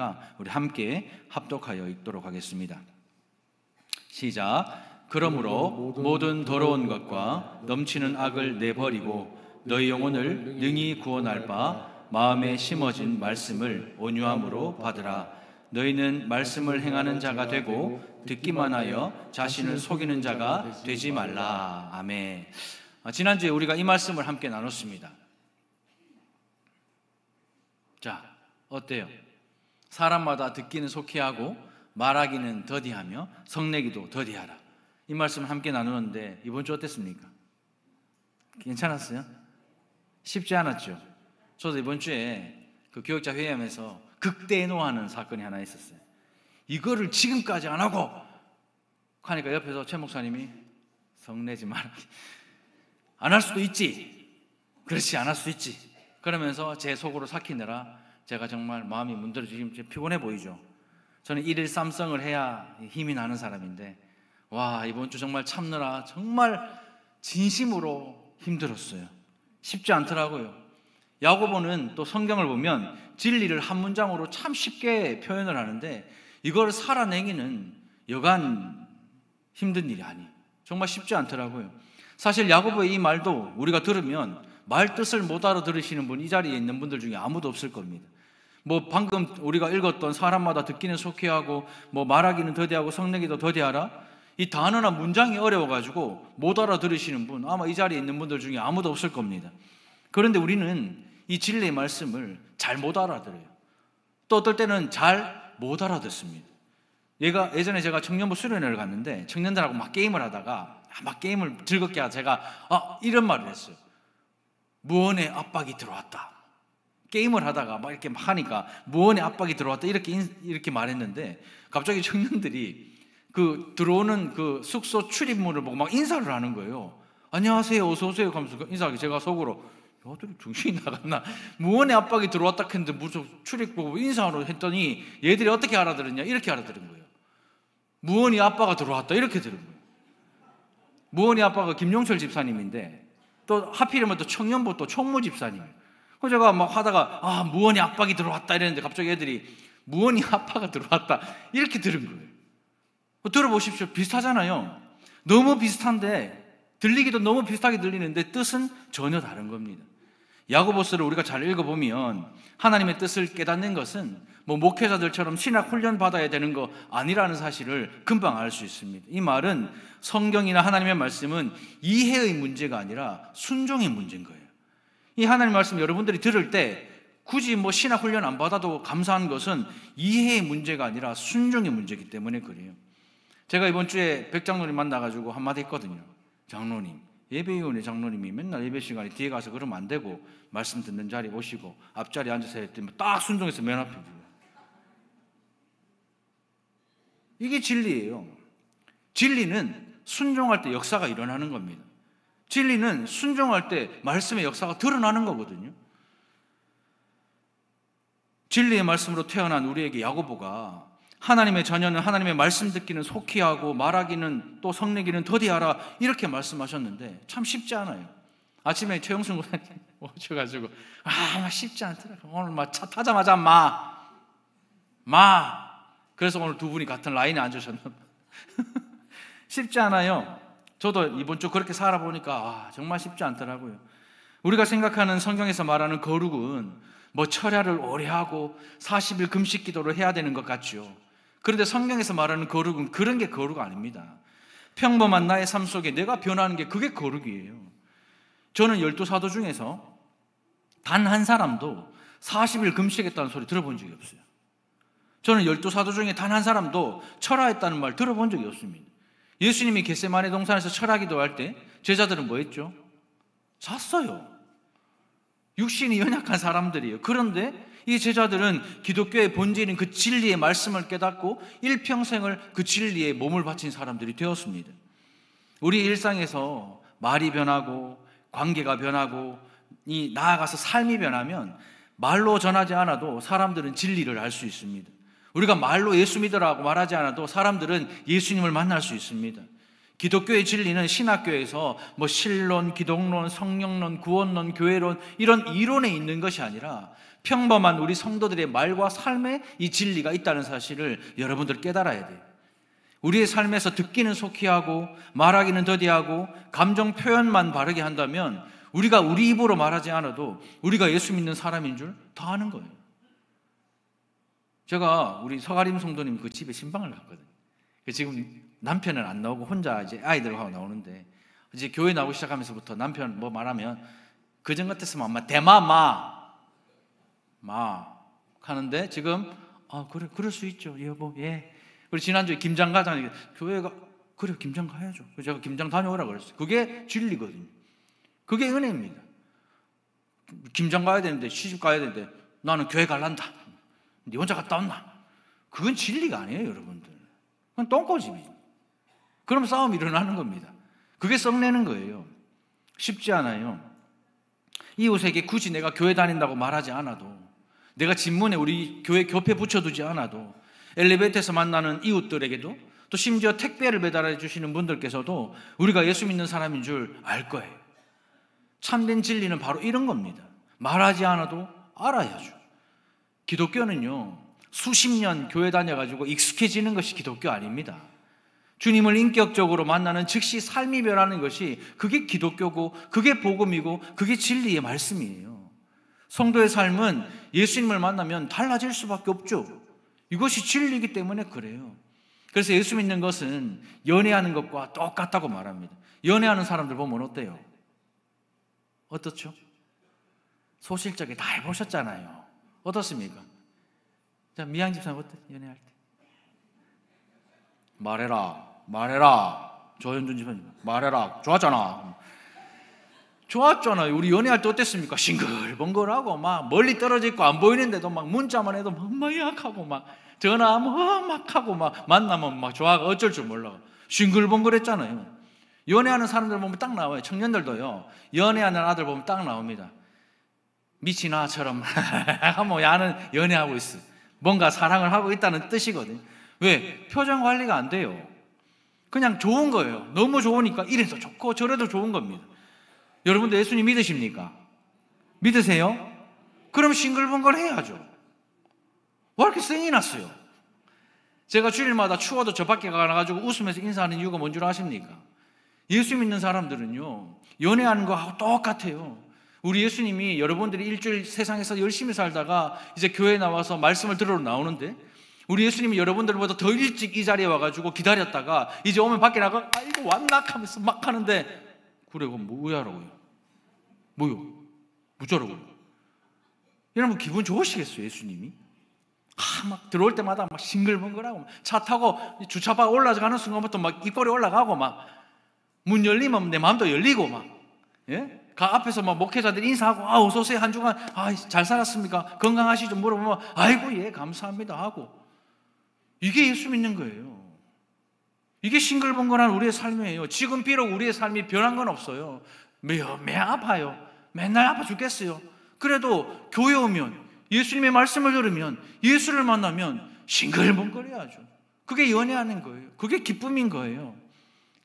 있으니까 우리 함께 합독하여 읽도록 하겠습니다. 시작. 그러므로 모든 더러운 것과 넘치는 악을 내버리고 너희 영혼을 능히 구원할 바 마음에 심어진 말씀을 온유함으로 받으라. 너희는 말씀을 행하는 자가 되고 듣기만 하여 자신을 속이는 자가 되지 말라. 아멘. 지난주에 우리가 이 말씀을 함께 나눴습니다. 자, 어때요? 사람마다 듣기는 속히 하고 말하기는 더디하며 성내기도 더디하라. 이 말씀을 함께 나누는데 이번 주 어땠습니까? 괜찮았어요? 쉽지 않았죠? 저도 이번 주에 그 교역자 회의하면서 극대노하는 사건이 하나 있었어요. 이거를 지금까지 안 하고 하니까 옆에서 최 목사님이 성내지 마라. 안 할 수도 있지. 그렇지, 안 할 수 있지. 그러면서 제 속으로 삭히느라 제가 정말 마음이 문드러지고 피곤해 보이죠. 저는 일일 삼성을 해야 힘이 나는 사람인데 와, 이번 주 정말 참느라 정말 진심으로 힘들었어요. 쉽지 않더라고요. 야고보는 또 성경을 보면 진리를 한 문장으로 참 쉽게 표현을 하는데 이걸 살아내기는 여간 힘든 일이 아니에요. 정말 쉽지 않더라고요. 사실 야고보의 이 말도 우리가 들으면 말 뜻을 못 알아들으시는 분, 이 자리에 있는 분들 중에 아무도 없을 겁니다. 뭐 방금 우리가 읽었던 사람마다 듣기는 속히 하고 뭐 말하기는 더디하고 성내기도 더디하라, 이 단어나 문장이 어려워가지고 못 알아들으시는 분 아마 이 자리에 있는 분들 중에 아무도 없을 겁니다. 그런데 우리는 이 진리의 말씀을 잘 못 알아들어요. 또 어떨 때는 잘 못 알아듣습니다. 예전에 제가 청년부 수련회를 갔는데 청년들하고 막 게임을 하다가 막 게임을 즐겁게 하다가 제가 이런 말을 했어요. 무언의 압박이 들어왔다. 게임을 하다가 막 이렇게 하니까 무언의 압박이 들어왔다 이렇게 말했는데 갑자기 청년들이 그 들어오는 그 숙소 출입문을 보고 막 인사를 하는 거예요. 안녕하세요, 어서 오세요 하면서 인사하기 제가 속으로 얘들이 정신이 나갔나? 무언의 압박이 들어왔다 했는데 무슨 출입 보고 인사하러 했더니 얘들이 어떻게 알아들었냐? 이렇게 알아들은 거예요. 무언의 압박이 들어왔다 이렇게 들은 거예요. 무언의 압박은 김용철 집사님인데 또 하필이면 또 청년부 또 총무 집사님이에요. 그래서 제가 막 하다가 무언의 압박이 들어왔다 이랬는데 갑자기 애들이 무언의 압박이 들어왔다 이렇게 들은 거예요. 들어보십시오. 비슷하잖아요. 너무 비슷한데 들리기도 너무 비슷하게 들리는데 뜻은 전혀 다른 겁니다. 야고보서를 우리가 잘 읽어보면 하나님의 뜻을 깨닫는 것은 뭐 목회자들처럼 신학 훈련 받아야 되는 거 아니라는 사실을 금방 알 수 있습니다. 이 말은 성경이나 하나님의 말씀은 이해의 문제가 아니라 순종의 문제인 거예요. 이 하나님의 말씀 여러분들이 들을 때 굳이 뭐 신학 훈련 안 받아도 감사한 것은 이해의 문제가 아니라 순종의 문제이기 때문에 그래요. 제가 이번 주에 백장로님 만나가지고 한마디 했거든요. 장로님, 예배위원회 장로님이 맨날 예배 시간에 뒤에 가서 그러면 안 되고 말씀 듣는 자리에 오시고 앞자리에 앉아서 했더니 딱 순종해서 맨 앞에 불러요. 이게 진리예요. 진리는 순종할 때 역사가 일어나는 겁니다. 진리는 순종할 때 말씀의 역사가 드러나는 거거든요. 진리의 말씀으로 태어난 우리에게 야고보가 하나님의 자녀는 하나님의 말씀 듣기는 속히 하고 말하기는 또 성내기는 더디하라 이렇게 말씀하셨는데 참 쉽지 않아요. 아침에 최영순 목사님 오셔가지고 쉽지 않더라고요. 오늘 막 차 타자마자 그래서 오늘 두 분이 같은 라인에 앉으셨나 쉽지 않아요. 저도 이번 주 그렇게 살아보니까 정말 쉽지 않더라고요. 우리가 생각하는 성경에서 말하는 거룩은 뭐 철야를 오래 하고 40일 금식 기도를 해야 되는 것 같죠. 그런데 성경에서 말하는 거룩은 그런 게 거룩 아닙니다. 평범한 나의 삶 속에 내가 변하는 게 그게 거룩이에요. 저는 12사도 중에서 단 한 사람도 40일 금식했다는 소리 들어본 적이 없어요. 저는 12사도 중에 단 한 사람도 철야했다는 말 들어본 적이 없습니다. 예수님이 겟세마네 동산에서 철야기도할 때 제자들은 뭐 했죠? 잤어요. 육신이 연약한 사람들이에요. 그런데 이 제자들은 기독교의 본질인 그 진리의 말씀을 깨닫고 일평생을 그 진리에 몸을 바친 사람들이 되었습니다. 우리 일상에서 말이 변하고 관계가 변하고 나아가서 삶이 변하면 말로 전하지 않아도 사람들은 진리를 알 수 있습니다. 우리가 말로 예수 믿으라고 말하지 않아도 사람들은 예수님을 만날 수 있습니다. 기독교의 진리는 신학교에서 신론, 기독론, 성령론, 구원론, 교회론 이런 이론에 있는 것이 아니라 평범한 우리 성도들의 말과 삶에 이 진리가 있다는 사실을 여러분들 깨달아야 돼요. 우리의 삶에서 듣기는 속히 하고 말하기는 더디하고 감정 표현만 바르게 한다면 우리가 우리 입으로 말하지 않아도 우리가 예수 믿는 사람인 줄 다 아는 거예요. 제가 우리 서가림 성도님 그 집에 신방을 갔거든요. 지금 남편은 안 나오고 혼자 이제 아이들하고 나오는데, 이제 교회 나오기 시작하면서부터 남편 뭐 말하면 그전 같았으면 아마 대마마 하는데 지금 그래 그럴 수 있죠 여보. 예. 그리고 지난주에 김장 가자니 교회가 그래 김장 가야죠. 그래서 제가 김장 다녀오라 그랬어요. 그게 진리거든요. 그게 은혜입니다. 김장 가야 되는데, 시집 가야 되는데 나는 교회 갈란다. 네 혼자 갔다 왔나? 그건 진리가 아니에요 여러분들. 그건 똥꼬집이죠. 그럼 싸움이 일어나는 겁니다. 그게 썩내는 거예요. 쉽지 않아요. 이웃에게 굳이 내가 교회 다닌다고 말하지 않아도, 내가 집문에 우리 교회 교패 붙여두지 않아도, 엘리베이터에서 만나는 이웃들에게도, 또 심지어 택배를 배달해 주시는 분들께서도 우리가 예수 믿는 사람인 줄 알 거예요. 참된 진리는 바로 이런 겁니다. 말하지 않아도 알아야죠. 기독교는요, 수십 년 교회 다녀가지고 익숙해지는 것이 기독교 아닙니다. 주님을 인격적으로 만나는 즉시 삶이 변하는 것이, 그게 기독교고 그게 복음이고 그게 진리의 말씀이에요. 성도의 삶은 예수님을 만나면 달라질 수밖에 없죠. 이것이 진리이기 때문에 그래요. 그래서 예수 믿는 것은 연애하는 것과 똑같다고 말합니다. 연애하는 사람들 보면 어때요? 어떻죠? 소실적에 다 해보셨잖아요. 어떻습니까? 자, 미양 집사님 어때? 연애할 때 말해라. 조현준 집사님 말해라. 좋았잖아요. 우리 연애할 때 어땠습니까? 싱글벙글하고 막 멀리 떨어져 있고 안 보이는데도 막 문자만 해도 막 약하고 막 전화하면 막 하고 막 만나면 막 좋아가 어쩔 줄 몰라. 싱글벙글했잖아요. 연애하는 사람들 보면 딱 나와요. 청년들도요. 연애하는 아들 보면 딱 나옵니다. 미친 아처럼 뭐 야는 연애하고 있어. 뭔가 사랑을 하고 있다는 뜻이거든요. 왜? 표정 관리가 안 돼요. 그냥 좋은 거예요. 너무 좋으니까 이래도 좋고 저래도 좋은 겁니다. 여러분들 예수님 믿으십니까? 믿으세요? 그럼 싱글벙글 해야죠. 왜 이렇게 성이 났어요? 제가 주일마다 추워도 저 밖에 가가지고 웃으면서 인사하는 이유가 뭔 줄 아십니까? 예수 믿는 사람들은요, 연애하는 거하고 똑같아요. 우리 예수님이 여러분들이 일주일 세상에서 열심히 살다가 이제 교회에 나와서 말씀을 들으러 나오는데, 우리 예수님이 여러분들보다 더 일찍 이 자리에 와가지고 기다렸다가 이제 오면 밖에 나가 아이고 왔나 하면서 막 하는데, 그래 그럼 뭐 하라고요? 뭐요? 무쩌라고요? 여러분 기분 좋으시겠어요 예수님이? 막 들어올 때마다 막 싱글벙글하고 차 타고 주차場올라가는 순간부터 막 입꼬리 올라가고 막 문 열리면 내 마음도 열리고 막, 예? 그 앞에서 막 목회자들이 인사하고 어서 오세요 한 주간 잘 살았습니까? 건강하시죠? 물어보면 아이고 예 감사합니다 하고. 이게 예수 믿는 거예요. 이게 싱글벙글한 우리의 삶이에요. 지금 비록 우리의 삶이 변한 건 없어요. 매 아파요. 맨날 아파 죽겠어요. 그래도 교회 오면, 예수님의 말씀을 들으면, 예수를 만나면 싱글벙글해야죠. 그게 연애하는 거예요. 그게 기쁨인 거예요.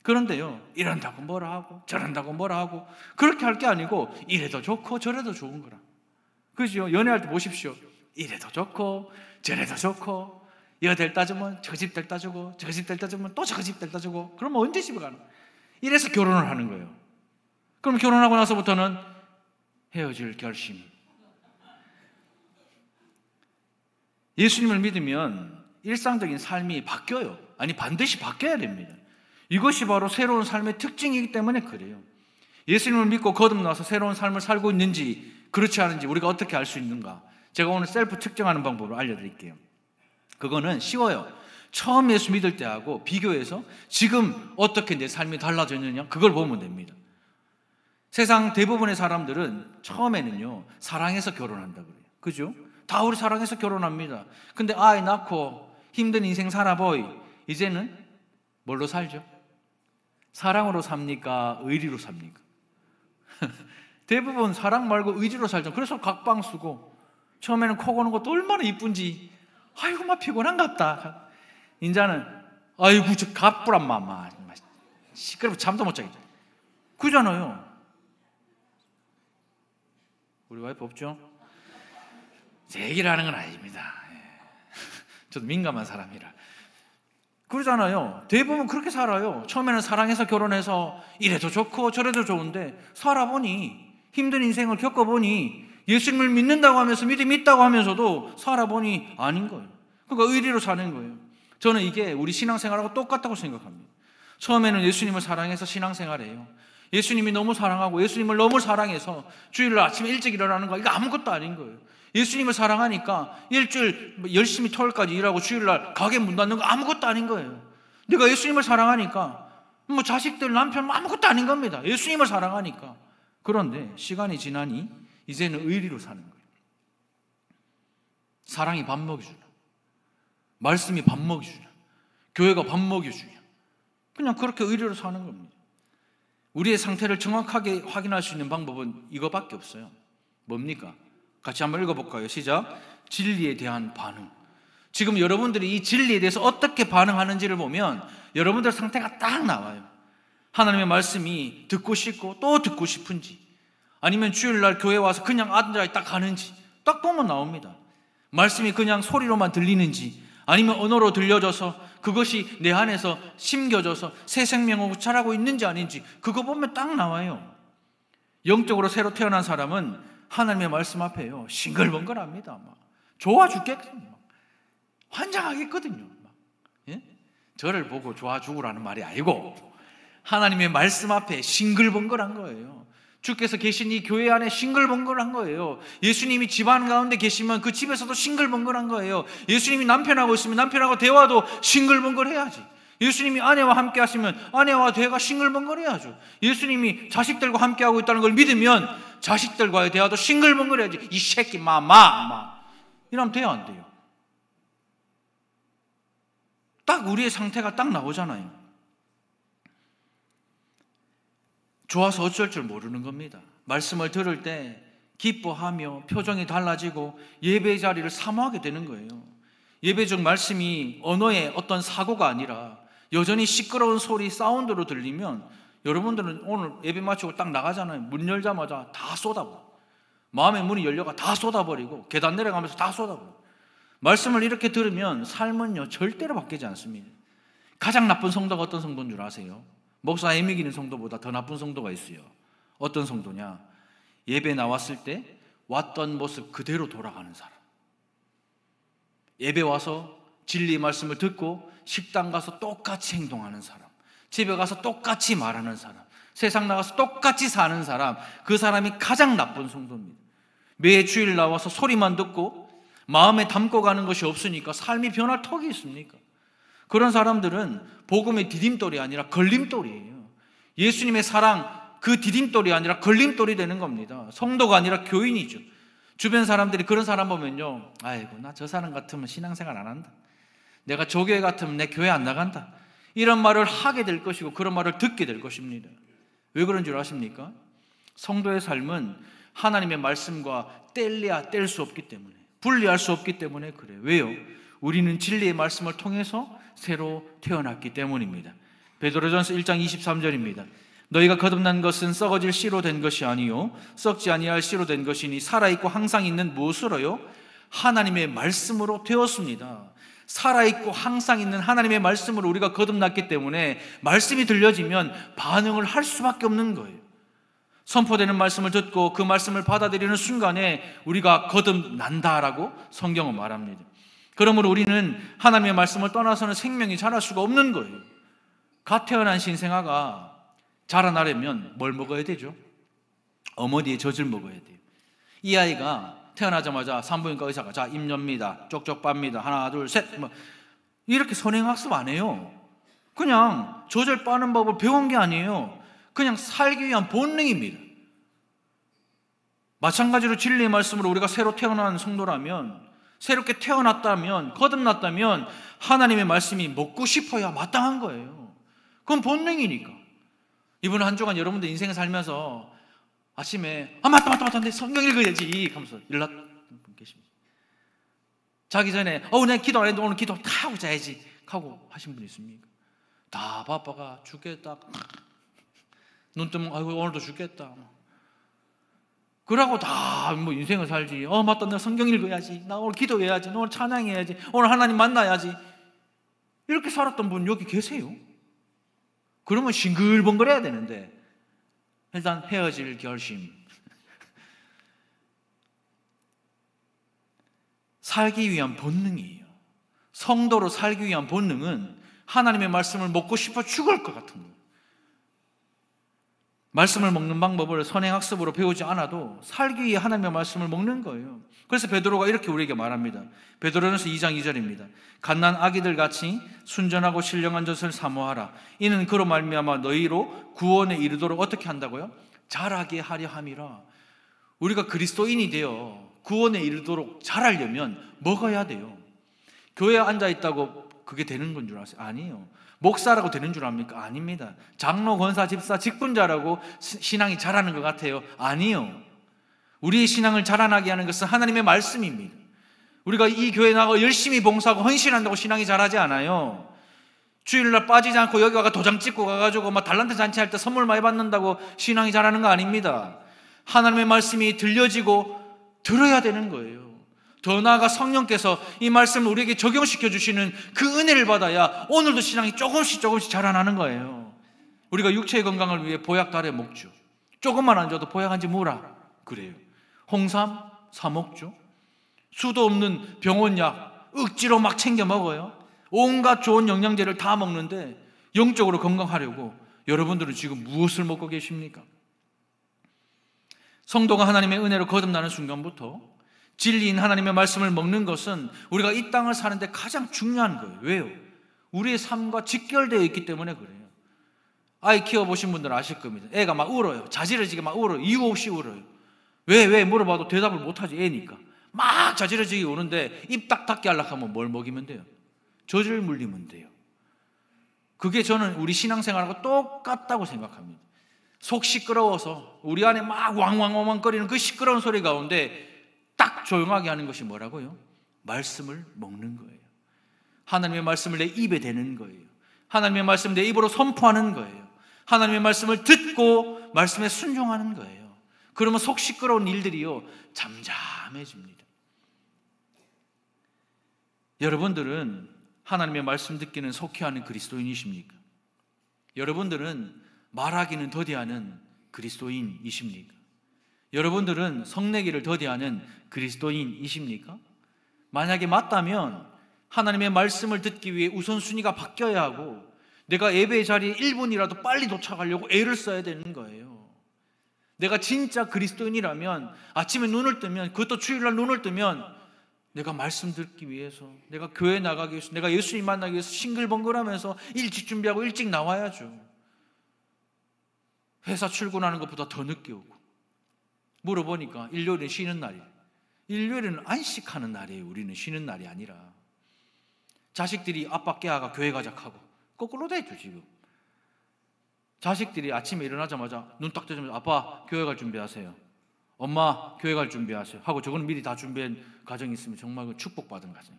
그런데요, 이런다고 뭐라 하고 저런다고 뭐라 하고 그렇게 할 게 아니고 이래도 좋고 저래도 좋은 거라. 그죠? 연애할 때 보십시오. 이래도 좋고 저래도 좋고, 여 될 따주면 저 집 될 따주고 저 집 될 따주면 또 저 집 될 따주고, 그러면 언제 집에 가는 거예요? 이래서 결혼을 하는 거예요. 그럼 결혼하고 나서부터는 헤어질 결심. 예수님을 믿으면 일상적인 삶이 바뀌어요. 아니 반드시 바뀌어야 됩니다. 이것이 바로 새로운 삶의 특징이기 때문에 그래요. 예수님을 믿고 거듭나서 새로운 삶을 살고 있는지 그렇지 않은지 우리가 어떻게 알 수 있는가? 제가 오늘 셀프 측정하는 방법을 알려드릴게요. 그거는 쉬워요. 처음 예수 믿을 때하고 비교해서 지금 어떻게 내 삶이 달라졌느냐, 그걸 보면 됩니다. 세상 대부분의 사람들은 처음에는요 사랑해서 결혼한다 그래요. 그죠? 다 우리 사랑해서 결혼합니다. 근데 아이 낳고 힘든 인생 살아보이, 이제는 뭘로 살죠? 사랑으로 삽니까? 의리로 삽니까? 대부분 사랑 말고 의지로 살죠. 그래서 각방 쓰고, 처음에는 코 고는 것도 얼마나 이쁜지 아이고 막 피곤한갑다. 인자는 아이고 저 갑부란 마마 시끄럽고 잠도 못 자겠다. 그잖아요. 우리 와이프 없죠? 제 얘기를 하는 건 아닙니다. 저도 민감한 사람이라. 그러잖아요. 대부분 그렇게 살아요. 처음에는 사랑해서 결혼해서 이래도 좋고 저래도 좋은데 살아보니, 힘든 인생을 겪어보니, 예수님을 믿는다고 하면서 믿음이 있다고 하면서도 살아보니 아닌 거예요. 그러니까 의리로 사는 거예요. 저는 이게 우리 신앙생활하고 똑같다고 생각합니다. 처음에는 예수님을 사랑해서 신앙생활해요. 예수님이 너무 사랑하고 예수님을 너무 사랑해서 주일날 아침에 일찍 일어나는 거, 이거 아무것도 아닌 거예요. 예수님을 사랑하니까 일주일 열심히 토요일까지 일하고 주일날 가게 문 닫는 거 아무것도 아닌 거예요. 내가 예수님을 사랑하니까 뭐 자식들, 남편 아무것도 아닌 겁니다. 예수님을 사랑하니까. 그런데 시간이 지나니 이제는 의리로 사는 거예요. 사랑이 밥 먹여주냐, 말씀이 밥 먹여주냐, 교회가 밥 먹여주냐, 그냥 그렇게 의리로 사는 겁니다. 우리의 상태를 정확하게 확인할 수 있는 방법은 이거밖에 없어요. 뭡니까? 같이 한번 읽어볼까요? 시작. 진리에 대한 반응. 지금 여러분들이 이 진리에 대해서 어떻게 반응하는지를 보면 여러분들 상태가 딱 나와요. 하나님의 말씀이 듣고 싶고 또 듣고 싶은지, 아니면 주일날 교회 와서 그냥 앉아 딱 가는지 딱 보면 나옵니다. 말씀이 그냥 소리로만 들리는지, 아니면 언어로 들려져서 그것이 내 안에서 심겨져서 새 생명으로 자라고 있는지 아닌지, 그거 보면 딱 나와요. 영적으로 새로 태어난 사람은 하나님의 말씀 앞에요, 싱글벙글합니다. 막 좋아 죽겠거든요. 환장하겠거든요. 막. 예? 저를 보고 좋아 죽으라는 말이 아니고 하나님의 말씀 앞에 싱글벙글한 거예요. 주께서 계신 이 교회 안에 싱글벙글한 거예요. 예수님이 집안 가운데 계시면 그 집에서도 싱글벙글한 거예요. 예수님이 남편하고 있으면 남편하고 대화도 싱글벙글해야지. 예수님이 아내와 함께 하시면 아내와 대화가 싱글벙글해야죠. 예수님이 자식들과 함께 하고 있다는 걸 믿으면 자식들과의 대화도 싱글벙글해야지. 이 새끼 마 이러면 돼요, 안 돼요? 딱 우리의 상태가 딱 나오잖아요. 좋아서 어쩔 줄 모르는 겁니다. 말씀을 들을 때 기뻐하며 표정이 달라지고 예배 자리를 사모하게 되는 거예요. 예배 중 말씀이 언어의 어떤 사고가 아니라 여전히 시끄러운 소리, 사운드로 들리면 여러분들은 오늘 예배 마치고 딱 나가잖아요. 문 열자마자 다 쏟아버려. 마음의 문이 열려가 다 쏟아버리고 계단 내려가면서 다 쏟아버려. 말씀을 이렇게 들으면 삶은요 절대로 바뀌지 않습니다. 가장 나쁜 성도가 어떤 성도인 줄 아세요? 목사 애미기는 성도보다 더 나쁜 성도가 있어요. 어떤 성도냐? 예배 나왔을 때 왔던 모습 그대로 돌아가는 사람. 예배 와서 진리의 말씀을 듣고 식당 가서 똑같이 행동하는 사람, 집에 가서 똑같이 말하는 사람, 세상 나가서 똑같이 사는 사람, 그 사람이 가장 나쁜 성도입니다. 매 주일 나와서 소리만 듣고 마음에 담고 가는 것이 없으니까 삶이 변할 턱이 있습니까? 그런 사람들은 복음의 디딤돌이 아니라 걸림돌이에요. 예수님의 사랑, 그 디딤돌이 아니라 걸림돌이 되는 겁니다. 성도가 아니라 교인이죠. 주변 사람들이 그런 사람 보면요, 아이고 나 저 사람 같으면 신앙생활 안 한다, 내가 저 교회 같으면 내 교회 안 나간다, 이런 말을 하게 될 것이고 그런 말을 듣게 될 것입니다. 왜 그런 줄 아십니까? 성도의 삶은 하나님의 말씀과 뗄래야 뗄 수 없기 때문에, 분리할 수 없기 때문에 그래요. 왜요? 우리는 진리의 말씀을 통해서 새로 태어났기 때문입니다. 베드로전서 1장 23절입니다. 너희가 거듭난 것은 썩어질 씨로 된 것이 아니요 썩지 아니할 씨로 된 것이니 살아있고 항상 있는 무엇으로요? 하나님의 말씀으로 되었습니다. 살아있고 항상 있는 하나님의 말씀으로 우리가 거듭났기 때문에 말씀이 들려지면 반응을 할 수밖에 없는 거예요. 선포되는 말씀을 듣고 그 말씀을 받아들이는 순간에 우리가 거듭난다라고 성경은 말합니다. 그러므로 우리는 하나님의 말씀을 떠나서는 생명이 자랄 수가 없는 거예요. 갓 태어난 신생아가 자라나려면 뭘 먹어야 되죠? 어머니의 젖을 먹어야 돼요. 이 아이가 태어나자마자 산부인과 의사가 자 입 엽니다, 쪽쪽 빱니다, 하나 둘 셋 이렇게 선행학습 안 해요. 그냥 젖을 빠는 법을 배운 게 아니에요. 그냥 살기 위한 본능입니다. 마찬가지로 진리의 말씀으로 우리가 새로 태어난 성도라면, 새롭게 태어났다면, 거듭났다면 하나님의 말씀이 먹고 싶어야 마땅한 거예요. 그건 본능이니까. 이번 한 주간 여러분들 인생을 살면서 아침에 맞다 내 성경 읽어야지 하면서 일어났던 분 계십니다. 자기 전에 내가 기도 안 했는데 오늘 기도 다 하고 자야지 하고 하신 분 있습니까? 다 바빠가 죽겠다, 눈 뜨면 아이고 오늘도 죽겠다. 그러고 다 뭐 인생을 살지. 맞다, 나 성경 읽어야지, 나 오늘 기도해야지, 나 오늘 찬양해야지, 오늘 하나님 만나야지. 이렇게 살았던 분 여기 계세요? 그러면 싱글벙글해야 되는데 일단 헤어질 결심. 살기 위한 본능이에요. 성도로 살기 위한 본능은 하나님의 말씀을 먹고 싶어 죽을 것 같은 거예요. 말씀을 먹는 방법을 선행학습으로 배우지 않아도 살기 위해 하나님의 말씀을 먹는 거예요. 그래서 베드로가 이렇게 우리에게 말합니다. 베드로전서 2장 2절입니다. 갓난 아기들 같이 순전하고 신령한 젖을 사모하라. 이는 그로 말미암아 너희로 구원에 이르도록 어떻게 한다고요? 자라게 하려 함이라. 우리가 그리스도인이 되어 구원에 이르도록 자라려면 먹어야 돼요. 교회에 앉아있다고 그게 되는 건 줄 아세요? 아니에요. 목사라고 되는 줄 압니까? 아닙니다. 장로, 권사, 집사, 직분자라고 신앙이 자라는 것 같아요? 아니요. 우리의 신앙을 자라나게 하는 것은 하나님의 말씀입니다. 우리가 이 교회에 나가 열심히 봉사하고 헌신한다고 신앙이 자라지 않아요. 주일날 빠지지 않고 여기 와가 도장 찍고 가가지고 막 달란트 잔치할 때 선물 많이 받는다고 신앙이 자라는 거 아닙니다. 하나님의 말씀이 들려지고 들어야 되는 거예요. 더 나아가 성령께서 이 말씀을 우리에게 적용시켜 주시는 그 은혜를 받아야 오늘도 신앙이 조금씩 자라나는 거예요. 우리가 육체의 건강을 위해 보약 달에 먹죠. 조금만 안 줘도 보약 한 지 뭐라 그래요. 홍삼 사 먹죠. 수도 없는 병원약 억지로 막 챙겨 먹어요. 온갖 좋은 영양제를 다 먹는데 영적으로 건강하려고 여러분들은 지금 무엇을 먹고 계십니까? 성도가 하나님의 은혜로 거듭나는 순간부터 진리인 하나님의 말씀을 먹는 것은 우리가 이 땅을 사는데 가장 중요한 거예요. 왜요? 우리의 삶과 직결되어 있기 때문에 그래요. 아이 키워보신 분들은 아실 겁니다. 애가 막 울어요. 자지러지게 막 울어요. 이유 없이 울어요. 왜 물어봐도 대답을 못하지. 애니까 막 자지러지게 우는데 입 딱 닫게 하려고 하면 뭘 먹이면 돼요? 젖을 물리면 돼요. 그게 저는 우리 신앙생활하고 똑같다고 생각합니다. 속 시끄러워서 우리 안에 막 왕왕왕왕거리는 그 시끄러운 소리 가운데 딱 조용하게 하는 것이 뭐라고요? 말씀을 먹는 거예요. 하나님의 말씀을 내 입에 대는 거예요. 하나님의 말씀을 내 입으로 선포하는 거예요. 하나님의 말씀을 듣고 말씀에 순종하는 거예요. 그러면 속 시끄러운 일들이요 잠잠해집니다. 여러분들은 하나님의 말씀 듣기는 속히하는 그리스도인이십니까? 여러분들은 말하기는 더디하는 그리스도인이십니까? 여러분들은 성내기를 더디하는 그리스도인이십니까? 만약에 맞다면 하나님의 말씀을 듣기 위해 우선순위가 바뀌어야 하고 내가 예배의 자리에 1분이라도 빨리 도착하려고 애를 써야 되는 거예요. 내가 진짜 그리스도인이라면 아침에 눈을 뜨면, 그것도 주일날 눈을 뜨면 내가 말씀 듣기 위해서, 내가 교회 나가기 위해서, 내가 예수님 만나기 위해서 싱글벙글하면서 일찍 준비하고 일찍 나와야죠. 회사 출근하는 것보다 더 늦게 오고. 물어보니까 일요일은 쉬는 날이에요. 일요일은 안식하는 날이에요. 우리는 쉬는 날이 아니라. 자식들이 아빠 깨아가 교회 가자 하고 거꾸로 됐죠 지금. 자식들이 아침에 일어나자마자 눈 딱 뜨자마자 아빠 교회 갈 준비하세요. 엄마 교회 갈 준비하세요 하고 저거는 미리 다 준비한 가정이 있으면 정말 축복받은 가정.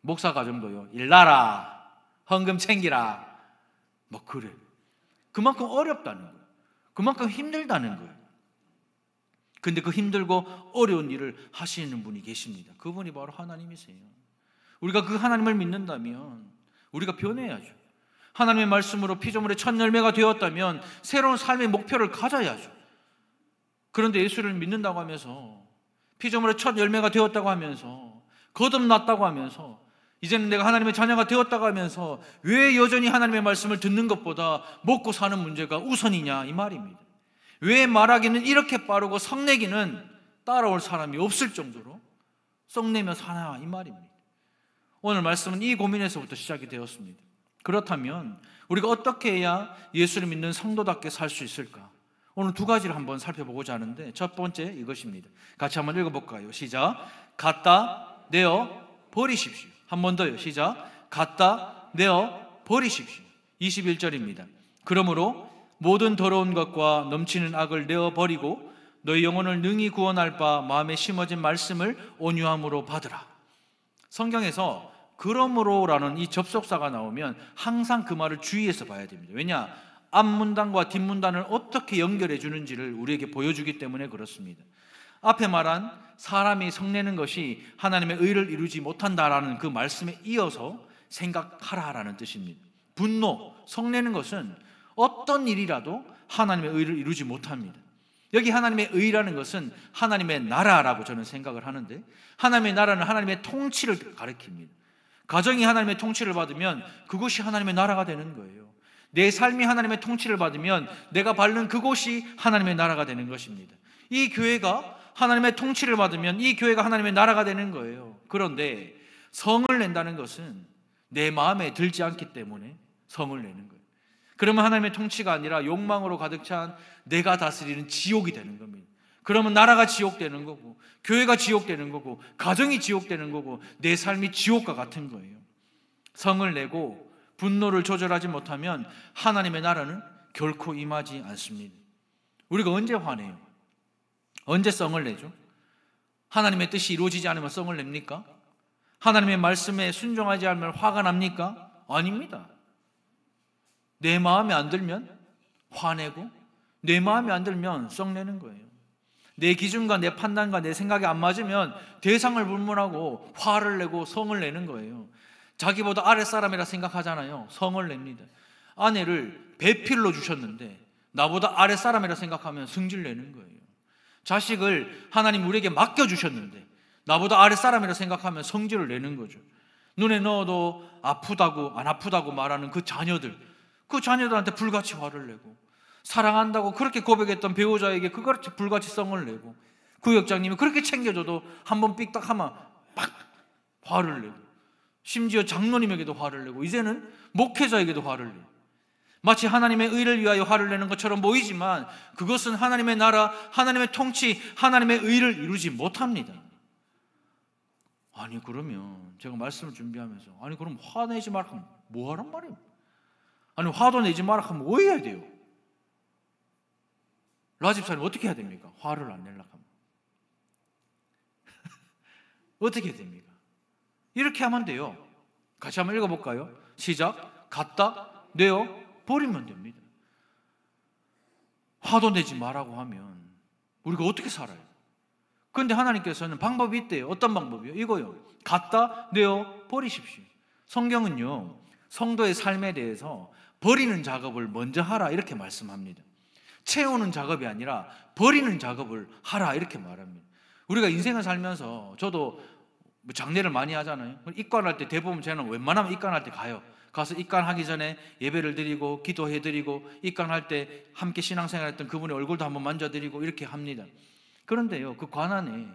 목사 가정도요. 일나라, 헌금 챙기라, 뭐 그래. 그만큼 어렵다는 거예요. 그만큼 힘들다는 거예요. 근데 그 힘들고 어려운 일을 하시는 분이 계십니다. 그분이 바로 하나님이세요. 우리가 그 하나님을 믿는다면 우리가 변해야죠. 하나님의 말씀으로 피조물의 첫 열매가 되었다면 새로운 삶의 목표를 가져야죠. 그런데 예수를 믿는다고 하면서, 피조물의 첫 열매가 되었다고 하면서, 거듭났다고 하면서, 이제는 내가 하나님의 자녀가 되었다고 하면서 왜 여전히 하나님의 말씀을 듣는 것보다 먹고 사는 문제가 우선이냐 이 말입니다. 왜 말하기는 이렇게 빠르고 성내기는 따라올 사람이 없을 정도로 썩내며 사나 이 말입니다. 오늘 말씀은 이 고민에서부터 시작이 되었습니다. 그렇다면 우리가 어떻게 해야 예수를 믿는 성도답게 살 수 있을까? 오늘 두 가지를 한번 살펴보고자 하는데, 첫 번째 이것입니다. 같이 한번 읽어볼까요? 시작. 갖다 내어 버리십시오. 한 번 더요. 시작. 갖다 내어 버리십시오. 21절입니다. 그러므로 모든 더러운 것과 넘치는 악을 내어 버리고 너희 영혼을 능히 구원할 바 마음에 심어진 말씀을 온유함으로 받으라. 성경에서 그러므로라는 이 접속사가 나오면 항상 그 말을 주의해서 봐야 됩니다. 왜냐? 앞문단과 뒷문단을 어떻게 연결해 주는지를 우리에게 보여주기 때문에 그렇습니다. 앞에 말한 사람이 성내는 것이 하나님의 의를 이루지 못한다라는 그 말씀에 이어서 생각하라라는 뜻입니다. 분노, 성내는 것은 어떤 일이라도 하나님의 의를 이루지 못합니다. 여기 하나님의 의라는 것은 하나님의 나라라고 저는 생각을 하는데, 하나님의 나라는 하나님의 통치를 가리킵니다. 가정이 하나님의 통치를 받으면 그곳이 하나님의 나라가 되는 거예요. 내 삶이 하나님의 통치를 받으면 내가 밟는 그곳이 하나님의 나라가 되는 것입니다. 이 교회가 하나님의 통치를 받으면 이 교회가 하나님의 나라가 되는 거예요. 그런데 성을 낸다는 것은 내 마음에 들지 않기 때문에 성을 내는 거예요. 그러면 하나님의 통치가 아니라 욕망으로 가득 찬 내가 다스리는 지옥이 되는 겁니다. 그러면 나라가 지옥되는 거고, 교회가 지옥되는 거고, 가정이 지옥되는 거고, 내 삶이 지옥과 같은 거예요. 성을 내고 분노를 조절하지 못하면 하나님의 나라는 결코 임하지 않습니다. 우리가 언제 화내요? 언제 성을 내죠? 하나님의 뜻이 이루어지지 않으면 성을 냅니까? 하나님의 말씀에 순종하지 않으면 화가 납니까? 아닙니다. 내 마음에 안 들면 화내고, 내 마음에 안 들면 썩내는 거예요. 내 기준과 내 판단과 내 생각이 안 맞으면 대상을 불문하고 화를 내고 성을 내는 거예요. 자기보다 아랫사람이라 생각하잖아요. 성을 냅니다. 아내를 배필로 주셨는데 나보다 아랫사람이라 생각하면 성질 내는 거예요. 자식을 하나님 우리에게 맡겨주셨는데 나보다 아랫사람이라 생각하면 성질을 내는 거죠. 눈에 넣어도 아프다고 안 아프다고 말하는 그 자녀들한테 불같이 화를 내고, 사랑한다고 그렇게 고백했던 배우자에게 그같이 불같이 성을 내고, 구역장님이 그렇게 챙겨줘도 한번 삑딱하면 막 화를 내고, 심지어 장로님에게도 화를 내고, 이제는 목회자에게도 화를 내고, 마치 하나님의 의를 위하여 화를 내는 것처럼 보이지만 그것은 하나님의 나라, 하나님의 통치, 하나님의 의를 이루지 못합니다. 아니 그러면 제가 말씀을 준비하면서 아니 그럼 화내지 말라 하면 뭐 하란 말이에요? 아니 화도 내지 말라 하면 뭐 해야 돼요? 라집사님 어떻게 해야 됩니까? 화를 안 내려고 하면 어떻게 해야 됩니까? 이렇게 하면 돼요. 같이 한번 읽어볼까요? 시작. 갖다 내어 버리면 됩니다. 화도 내지 말라고 하면 우리가 어떻게 살아요? 그런데 하나님께서는 방법이 있대요. 어떤 방법이요? 이거요. 갖다 내어 버리십시오. 성경은요, 성도의 삶에 대해서 버리는 작업을 먼저 하라 이렇게 말씀합니다. 채우는 작업이 아니라 버리는 작업을 하라 이렇게 말합니다. 우리가 인생을 살면서 저도 장례를 많이 하잖아요. 입관할 때 대부분 저는 웬만하면 입관할 때 가요. 가서 입관하기 전에 예배를 드리고 기도해드리고, 입관할 때 함께 신앙생활했던 그분의 얼굴도 한번 만져드리고 이렇게 합니다. 그런데요, 그 관 안에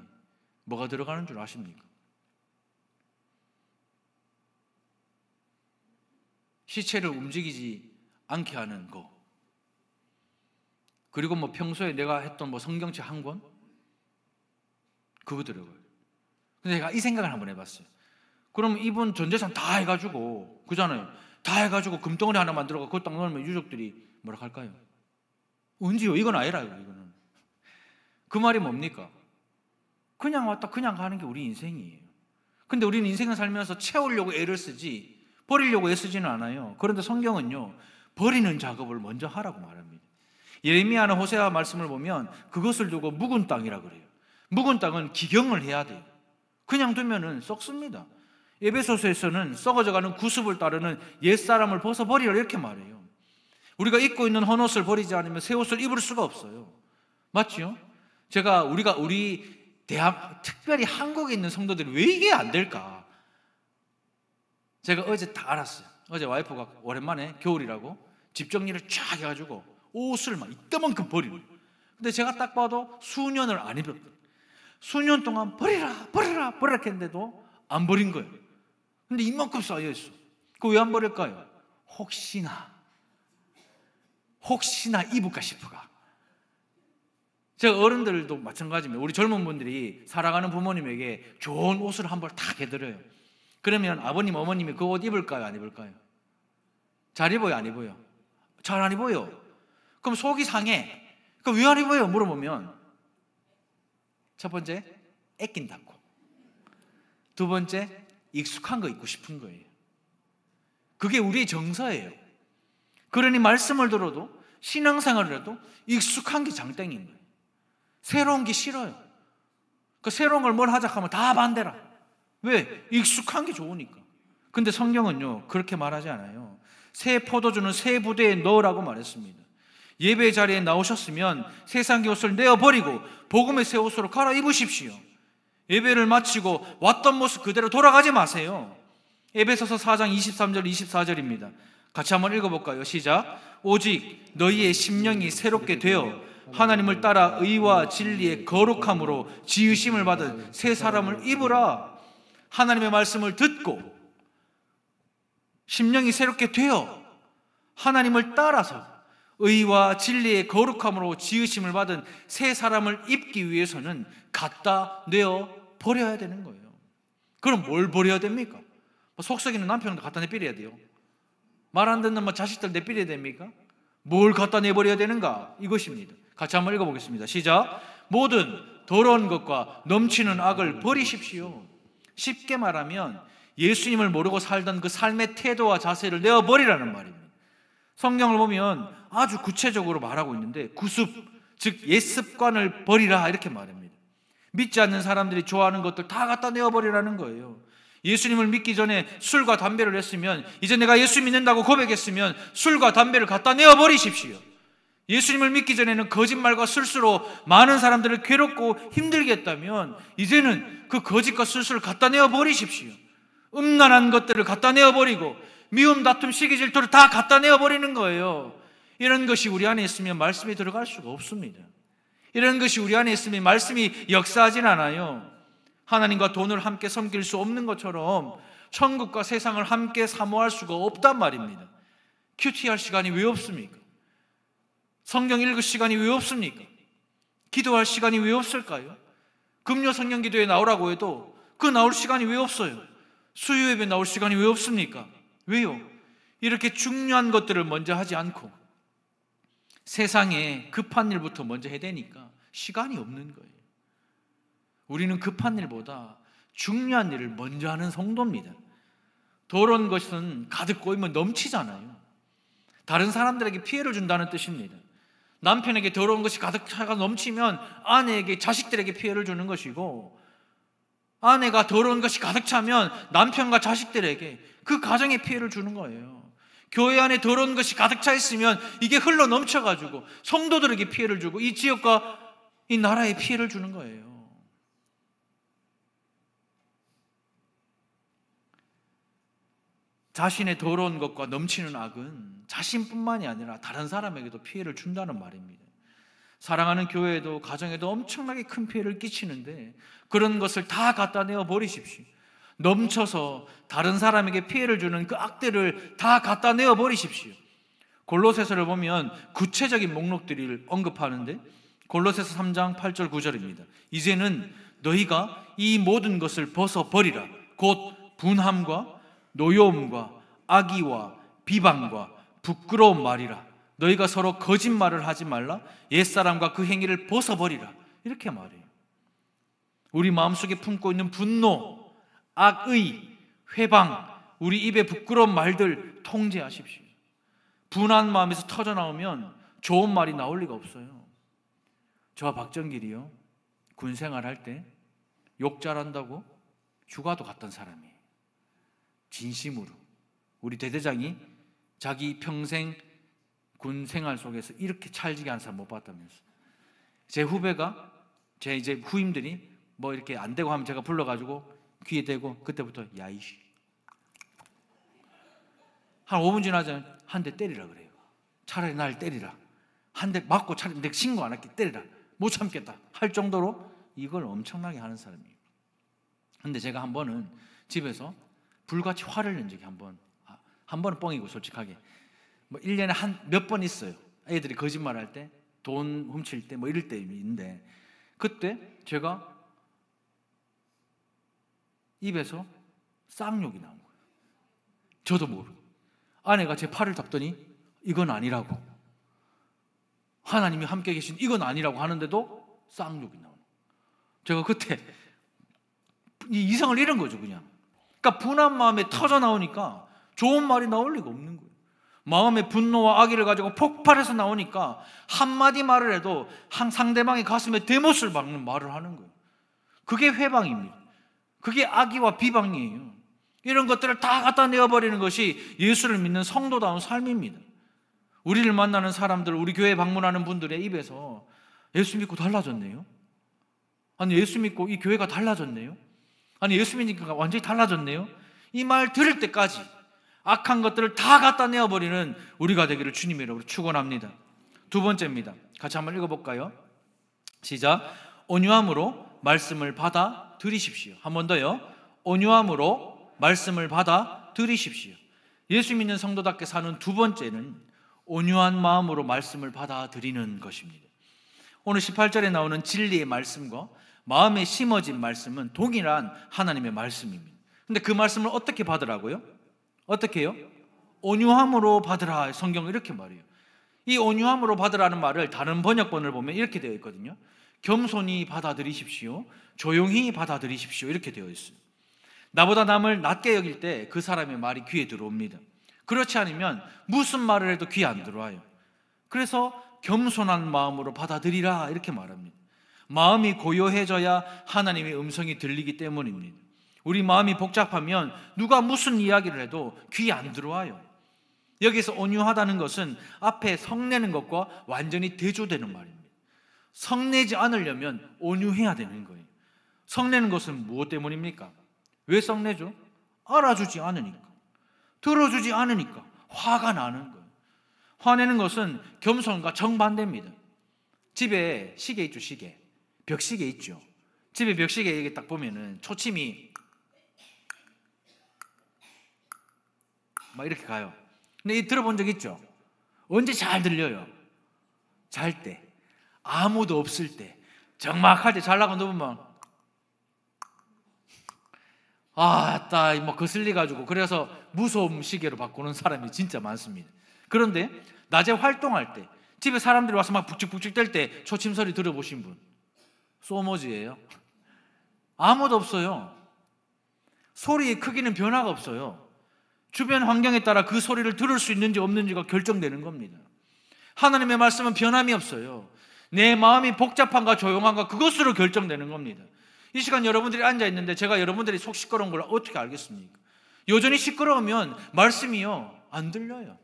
뭐가 들어가는 줄 아십니까? 시체를 움직이지 않게 하는 거, 그리고 뭐 평소에 내가 했던 뭐 성경책 한 권, 그거 들어가요. 근데 제가 이 생각을 한번 해봤어요. 그럼 이분 전 재산 다 해가지고, 그잖아요, 다 해가지고 금덩어리 하나 만들어가 그거 딱 넣으면 유족들이 뭐라 할까요? 언제요? 이건 아니라요. 이거는 그 말이 뭡니까? 그냥 왔다 그냥 가는 게 우리 인생이에요. 근데 우리는 인생을 살면서 채우려고 애를 쓰지 버리려고 애쓰지는 않아요. 그런데 성경은요, 버리는 작업을 먼저 하라고 말합니다. 예레미야나 호세아 말씀을 보면 그것을 두고 묵은 땅이라 그래요. 묵은 땅은 기경을 해야 돼요. 그냥 두면은 썩습니다. 에베소서에서는 썩어져가는 구습을 따르는 옛사람을 벗어버리라 이렇게 말해요. 우리가 입고 있는 헌옷을 버리지 않으면 새 옷을 입을 수가 없어요. 맞죠? 우리 특별히 한국에 있는 성도들이 왜 이게 안 될까? 제가 어제 다 알았어요. 어제 와이프가 오랜만에 겨울이라고 집 정리를 쫙 해가지고 옷을 막 이때만큼 버리는 거예요. 근데 제가 딱 봐도 수년을 안 입었거든요. 수년 동안 버리라 했는데도 안 버린 거예요. 근데 이만큼 쌓여있어. 그거 왜 안 버릴까요? 혹시나 입을까 싶어가. 제가 어른들도 마찬가지입니다. 우리 젊은 분들이 사랑하는 부모님에게 좋은 옷을 한 벌 탁 해드려요. 그러면 아버님, 어머님이 그 옷 입을까요? 안 입을까요? 잘 입어요? 안 입어요? 잘 안 입어요. 그럼 속이 상해. 그럼 왜 안 입어요? 물어보면 첫 번째, 애낀다고. 두 번째, 익숙한 거 입고 싶은 거예요. 그게 우리의 정서예요. 그러니 말씀을 들어도 신앙생활을 해도 익숙한 게 장땡인 거예요. 새로운 게 싫어요. 그 새로운 걸 뭘 하자 하면 다 반대라. 왜? 익숙한 게 좋으니까. 근데 성경은요 그렇게 말하지 않아요. 새 포도주는 새 부대에 넣으라고 말했습니다. 예배 자리에 나오셨으면 세상의 옷을 내어버리고 복음의 새 옷으로 갈아입으십시오. 예배를 마치고 왔던 모습 그대로 돌아가지 마세요. 에베소서 4장 23절 24절입니다. 같이 한번 읽어볼까요? 시작. 오직 너희의 심령이 새롭게 되어 하나님을 따라 의와 진리의 거룩함으로 지으심을 받은 새 사람을 입으라. 하나님의 말씀을 듣고 심령이 새롭게 되어 하나님을 따라서 의와 진리의 거룩함으로 지으심을 받은 새 사람을 입기 위해서는 갖다 내어 버려야 되는 거예요. 그럼 뭘 버려야 됩니까? 속썩이는 남편을 갖다 내버려야 돼요. 말 안 듣는 자식들 내버려야 됩니까? 뭘 갖다 내버려야 되는가? 이것입니다. 같이 한번 읽어보겠습니다. 시작. 모든 더러운 것과 넘치는 악을 버리십시오. 쉽게 말하면 예수님을 모르고 살던 그 삶의 태도와 자세를 내어버리라는 말입니다. 성경을 보면 아주 구체적으로 말하고 있는데 구습, 즉 옛습관을 버리라 이렇게 말합니다. 믿지 않는 사람들이 좋아하는 것들 다 갖다 내어버리라는 거예요. 예수님을 믿기 전에 술과 담배를 했으면 이제 내가 예수 믿는다고 고백했으면 술과 담배를 갖다 내어버리십시오. 예수님을 믿기 전에는 거짓말과 술수로 많은 사람들을 괴롭고 힘들게 했다면 이제는 그 거짓과 술수를 갖다 내어버리십시오. 음란한 것들을 갖다 내어버리고 미움, 다툼, 시기, 질투를 다 갖다 내어버리는 거예요. 이런 것이 우리 안에 있으면 말씀이 들어갈 수가 없습니다. 이런 것이 우리 안에 있으면 말씀이 역사하진 않아요. 하나님과 돈을 함께 섬길 수 없는 것처럼 천국과 세상을 함께 사모할 수가 없단 말입니다. 큐티할 시간이 왜 없습니까? 성경 읽을 시간이 왜 없습니까? 기도할 시간이 왜 없을까요? 금요 성령 기도에 나오라고 해도 그 나올 시간이 왜 없어요? 수요 예배 나올 시간이 왜 없습니까? 왜요? 이렇게 중요한 것들을 먼저 하지 않고 세상에 급한 일부터 먼저 해야 되니까 시간이 없는 거예요. 우리는 급한 일보다 중요한 일을 먼저 하는 성도입니다. 더러운 것은 가득 고이면 넘치잖아요. 다른 사람들에게 피해를 준다는 뜻입니다. 남편에게 더러운 것이 가득 차가 넘치면 아내에게, 자식들에게 피해를 주는 것이고, 아내가 더러운 것이 가득 차면 남편과 자식들에게, 그 가정에 피해를 주는 거예요. 교회 안에 더러운 것이 가득 차 있으면 이게 흘러 넘쳐가지고 성도들에게 피해를 주고 이 지역과 이 나라에 피해를 주는 거예요. 자신의 더러운 것과 넘치는 악은 자신뿐만이 아니라 다른 사람에게도 피해를 준다는 말입니다. 사랑하는 교회에도 가정에도 엄청나게 큰 피해를 끼치는데 그런 것을 다 갖다 내어 버리십시오. 넘쳐서 다른 사람에게 피해를 주는 그 악들을 다 갖다 내어 버리십시오. 골로새서를 보면 구체적인 목록들을 언급하는데 골로새서 3장 8절 9절입니다. 이제는 너희가 이 모든 것을 벗어버리라. 곧 분함과 노여움과 악의와 비방과 부끄러운 말이라. 너희가 서로 거짓말을 하지 말라. 옛사람과 그 행위를 벗어버리라. 이렇게 말해요. 우리 마음속에 품고 있는 분노, 악의, 회방, 우리 입에 부끄러운 말들 통제하십시오. 분한 마음에서 터져나오면 좋은 말이 나올 리가 없어요. 저와 박정길이요, 군생활 할 때 욕 잘한다고 휴가도 갔던 사람이에요. 진심으로. 우리 대대장이 자기 평생 군 생활 속에서 이렇게 찰지게 한 사람 못 봤다면서. 제 후배가, 제 이제 후임들이 뭐 이렇게 안 되고 하면 제가 불러가지고 귀에 대고 그때부터 야이씨 한 5분 지나자면 한 대 때리라 그래요. 차라리 날 때리라. 한 대 맞고 차라리 내가 신고 안 할게, 때리라. 못 참겠다 할 정도로 이걸 엄청나게 하는 사람이에요. 근데 제가 한 번은 집에서 불같이 화를 낸 적이 한 번은 뻥이고 솔직하게 뭐 1년에 한 몇 번 있어요. 애들이 거짓말할 때, 돈 훔칠 때 뭐 이럴 때 있는데 그때 제가 입에서 쌍욕이 나온 거예요. 저도 모르고. 아내가 제 팔을 잡더니 이건 아니라고, 하나님이 함께 계신 이건 아니라고 하는데도 쌍욕이 나오는 거예요. 제가 그때 이성을 잃은 거죠. 그냥. 그러니까 분한 마음에 터져 나오니까 좋은 말이 나올 리가 없는 거예요. 마음의 분노와 악의를 가지고 폭발해서 나오니까 한마디 말을 해도 상대방의 가슴에 대못을 박는 말을 하는 거예요. 그게 회방입니다. 그게 악의와 비방이에요. 이런 것들을 다 갖다 내어버리는 것이 예수를 믿는 성도다운 삶입니다. 우리를 만나는 사람들, 우리 교회 방문하는 분들의 입에서 예수 믿고 달라졌네요. 아니, 예수 믿고 이 교회가 달라졌네요. 아니, 예수 믿으니까 완전히 달라졌네요. 이 말 들을 때까지 악한 것들을 다 갖다 내어버리는 우리가 되기를 주님의 이름으로 축원합니다. 두 번째입니다. 같이 한번 읽어볼까요? 시작. 온유함으로 말씀을 받아 들이십시오. 한 번 더요. 온유함으로 말씀을 받아 들이십시오. 예수 믿는 성도답게 사는 두 번째는 온유한 마음으로 말씀을 받아 들이는 것입니다. 오늘 18절에 나오는 진리의 말씀과 마음에 심어진 말씀은 동일한 하나님의 말씀입니다. 근데 그 말씀을 어떻게 받으라고요? 어떻게 해요? 온유함으로 받으라. 성경은 이렇게 말해요. 이 온유함으로 받으라는 말을 다른 번역본을 보면 이렇게 되어 있거든요. 겸손히 받아들이십시오. 조용히 받아들이십시오. 이렇게 되어 있어요. 나보다 남을 낮게 여길 때 그 사람의 말이 귀에 들어옵니다. 그렇지 않으면 무슨 말을 해도 귀에 안 들어와요. 그래서 겸손한 마음으로 받아들이라 이렇게 말합니다. 마음이 고요해져야 하나님의 음성이 들리기 때문입니다. 우리 마음이 복잡하면 누가 무슨 이야기를 해도 귀에 안 들어와요. 여기서 온유하다는 것은 앞에 성내는 것과 완전히 대조되는 말입니다. 성내지 않으려면 온유해야 되는 거예요. 성내는 것은 무엇 때문입니까? 왜 성내죠? 알아주지 않으니까, 들어주지 않으니까 화가 나는 거예요. 화내는 것은 겸손과 정반대입니다. 집에 시계 있죠, 시계. 벽시계 있죠. 집에 벽시계 딱 보면은 초침이 막 이렇게 가요. 근데 이 들어본 적 있죠? 언제 잘 들려요? 잘 때, 아무도 없을 때, 정막할 때 잘 나가 누우면 따 뭐 거슬리 가지고 그래서 무서움 시계로 바꾸는 사람이 진짜 많습니다. 그런데 낮에 활동할 때, 집에 사람들이 와서 막 북직북직 될 때 초침 소리 들어보신 분? 소머지예요. 아무도 없어요. 소리의 크기는 변화가 없어요. 주변 환경에 따라 그 소리를 들을 수 있는지 없는지가 결정되는 겁니다. 하나님의 말씀은 변함이 없어요. 내 마음이 복잡한가 조용한가 그것으로 결정되는 겁니다. 이 시간 여러분들이 앉아 있는데 제가 여러분들이 속 시끄러운 걸 어떻게 알겠습니까? 여전히 시끄러우면 말씀이요 안 들려요.